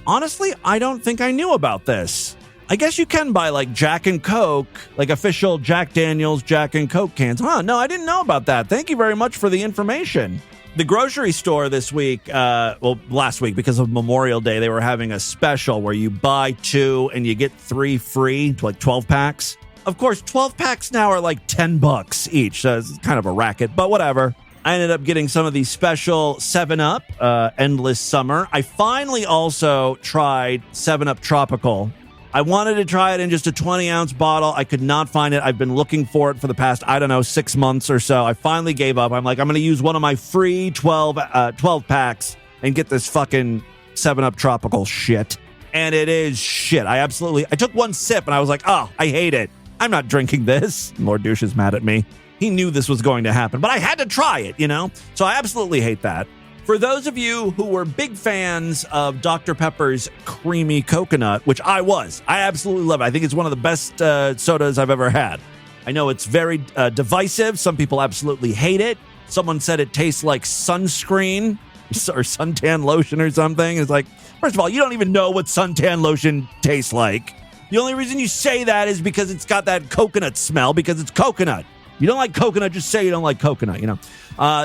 Honestly, I don't think I knew about this. I guess you can buy like Jack and Coke, like official Jack Daniels Jack and Coke cans. Huh, no, I didn't know about that. Thank you very much for the information. The grocery store this week, last week, because of Memorial Day, they were having a special where you buy 2 and you get 3 free, like 12 packs. Of course, 12 packs now are like $10 each, so it's kind of a racket, but whatever. I ended up getting some of the special 7-Up, Endless Summer. I finally also tried 7-Up Tropical. I wanted to try it in just a 20-ounce bottle. I could not find it. I've been looking for it for the past, 6 months or so. I finally gave up. I'm like, I'm going to use one of my free 12 packs and get this fucking 7-Up Tropical shit. And it is shit. I took one sip and I was like, oh, I hate it. I'm not drinking this. Lord Douche is mad at me. He knew this was going to happen, but I had to try it, you know? So I absolutely hate that. For those of you who were big fans of Dr. Pepper's creamy coconut, which I was, I absolutely love it. I think it's one of the best sodas I've ever had. I know it's very divisive. Some people absolutely hate it. Someone said it tastes like sunscreen or suntan lotion or something. It's like, first of all, you don't even know what suntan lotion tastes like. The only reason you say that is because it's got that coconut smell, because it's coconut. You don't like coconut, just say you don't like coconut, you know.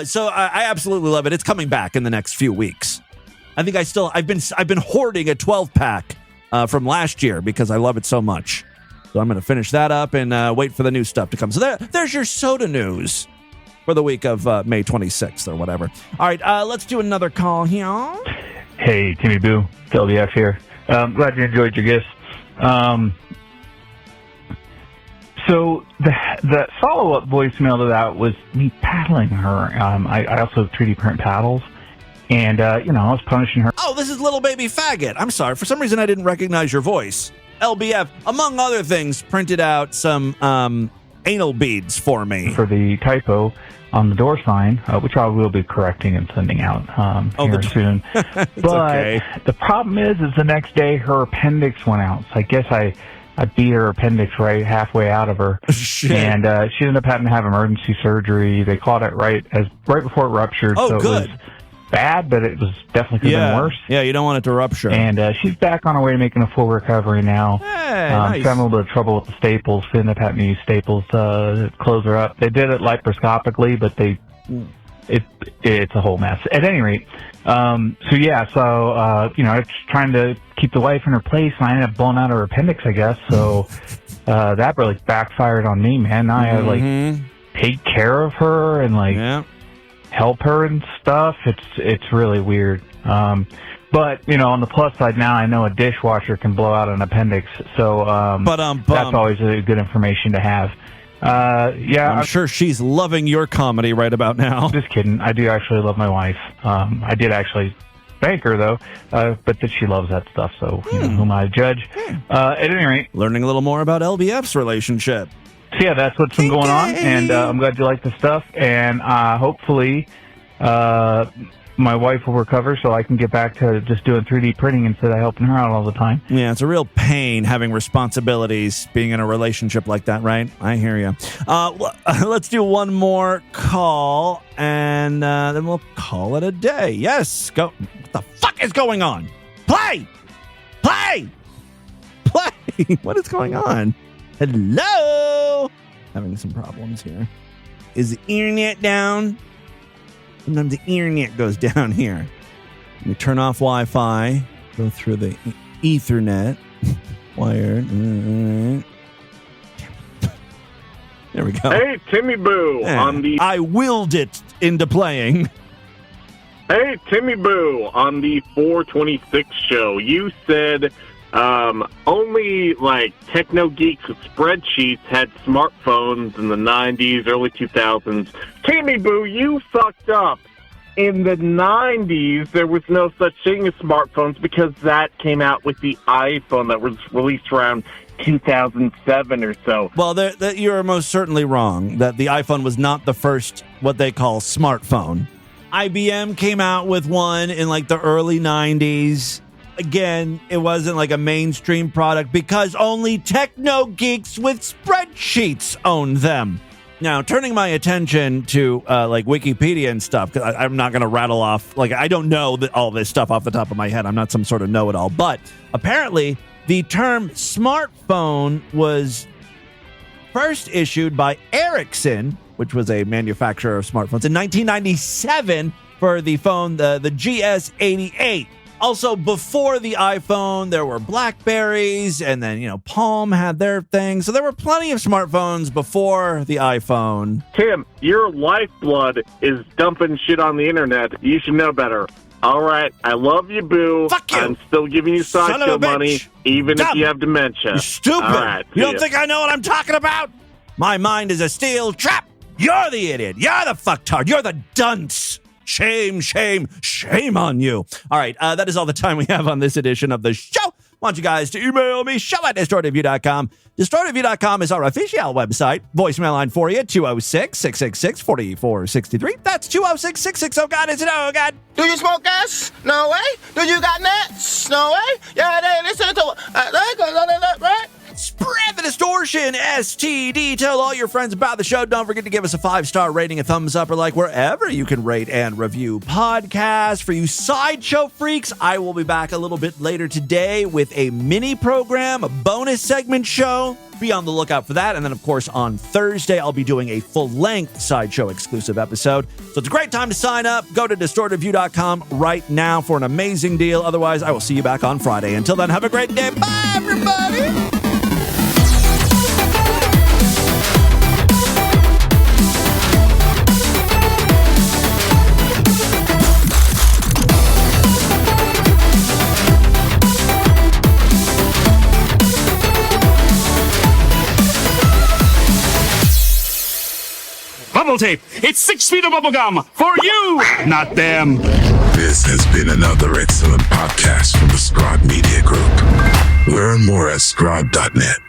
So I absolutely love it. It's coming back in the next few weeks. I think I've been hoarding a 12-pack from last year because I love it so much. So I'm going to finish that up and wait for the new stuff to come. So there's your soda news for the week of May 26th or whatever. All right, let's do another call here. Hey, Timmy Boo, LBF here. Glad you enjoyed your gifts. So the follow-up voicemail to that was me paddling her. I also 3D print paddles, and I was punishing her. Oh, this is Little Baby Faggot. I'm sorry. For some reason, I didn't recognize your voice. LBF, among other things, printed out some anal beads for me. For the typo on the door sign, which I will be correcting and sending out here soon. But okay. The problem is the next day her appendix went out. So I guess I beat her appendix right halfway out of her. Shit. And she ended up having to have emergency surgery. They caught it right before it ruptured. Oh, so good. It was bad, but it was definitely could have been worse. Yeah, you don't want it to rupture. And she's back on her way to making a full recovery now. Hey, nice. She's having a little bit of trouble with the staples. She ended up having to use staples to close her up. They did it laparoscopically, but it's a whole mess. At any rate, it's trying to keep the wife in her place, and I ended up blowing out her appendix, I guess. So that really backfired on me, man. Now I had to take care of her and help her and stuff. It's really weird. But on the plus side, now I know a dishwasher can blow out an appendix. So that's always a good information to have. I'm sure she's loving your comedy right about now. Just kidding. I do actually love my wife. I did actually thank her, though, but that she loves that stuff, so who am I to judge? At any rate. Learning a little more about LBF's relationship. So, yeah, that's what's been going on, and I'm glad you like the stuff, and hopefully my wife will recover so I can get back to just doing 3D printing instead of helping her out all the time. Yeah, it's a real pain having responsibilities, being in a relationship like that, right? I hear you. Let's do one more call, and then we'll call it a day. Yes, go. What the fuck is going on? Play! Play! Play! What is going on? Hello? Having some problems here. Is the internet down? Sometimes the internet goes down here. Let me turn off Wi-Fi. Go through the Ethernet. Wired. There we go. Hey, Timmy Boo. I willed it into playing. Hey, Timmy Boo. On the 426 show, you said only techno geeks with spreadsheets had smartphones in the 90s, early 2000s. Timmy Boo, you fucked up. In the 90s, there was no such thing as smartphones because that came out with the iPhone that was released around 2007 or so. Well, you're most certainly wrong that the iPhone was not the first what they call smartphone. IBM came out with one in the early 90s. Again, it wasn't a mainstream product because only techno geeks with spreadsheets owned them. Now, turning my attention to Wikipedia and stuff, because I'm not going to rattle off, I don't know all this stuff off the top of my head. I'm not some sort of know-it-all. But apparently, the term smartphone was first issued by Ericsson, which was a manufacturer of smartphones, in 1997 for the phone, the GS88. Also, before the iPhone, there were Blackberries, and then, Palm had their thing. So there were plenty of smartphones before the iPhone. Tim, your lifeblood is dumping shit on the internet. You should know better. All right, I love you, Boo. Fuck you. I'm still giving you sideshow money, even if you have dementia. You're stupid. All right, you don't think I know what I'm talking about? My mind is a steel trap. You're the idiot. You're the fucktard. You're the dunce. Shame, shame, shame on you. All right, that is all the time we have on this edition of the show. want you guys to email me, show@distortedview.com. Distortedview.com is our official website. Voicemail line for you, 206-666-4463. That's 206-660. Oh, God, is it? Oh, God. Do you smoke gas? No way. Do you got nuts? No way. Yeah, they listen to right? Spread the distortion, STD. Tell all your friends about the show. Don't forget to give us a 5-star rating, a thumbs up, or like wherever you can rate and review podcasts. For you sideshow freaks, I will be back a little bit later today with a mini program, a bonus segment show. Be on the lookout for that. And then, of course, on Thursday, I'll be doing a full-length sideshow exclusive episode. So it's a great time to sign up. Go to distortedview.com right now for an amazing deal. Otherwise, I will see you back on Friday. Until then, have a great day. Bye, everybody. Bubble tape. It's 6 feet of bubble gum for you, not them. This has been another excellent podcast from the Scribe Media Group. Learn more at scribe.net.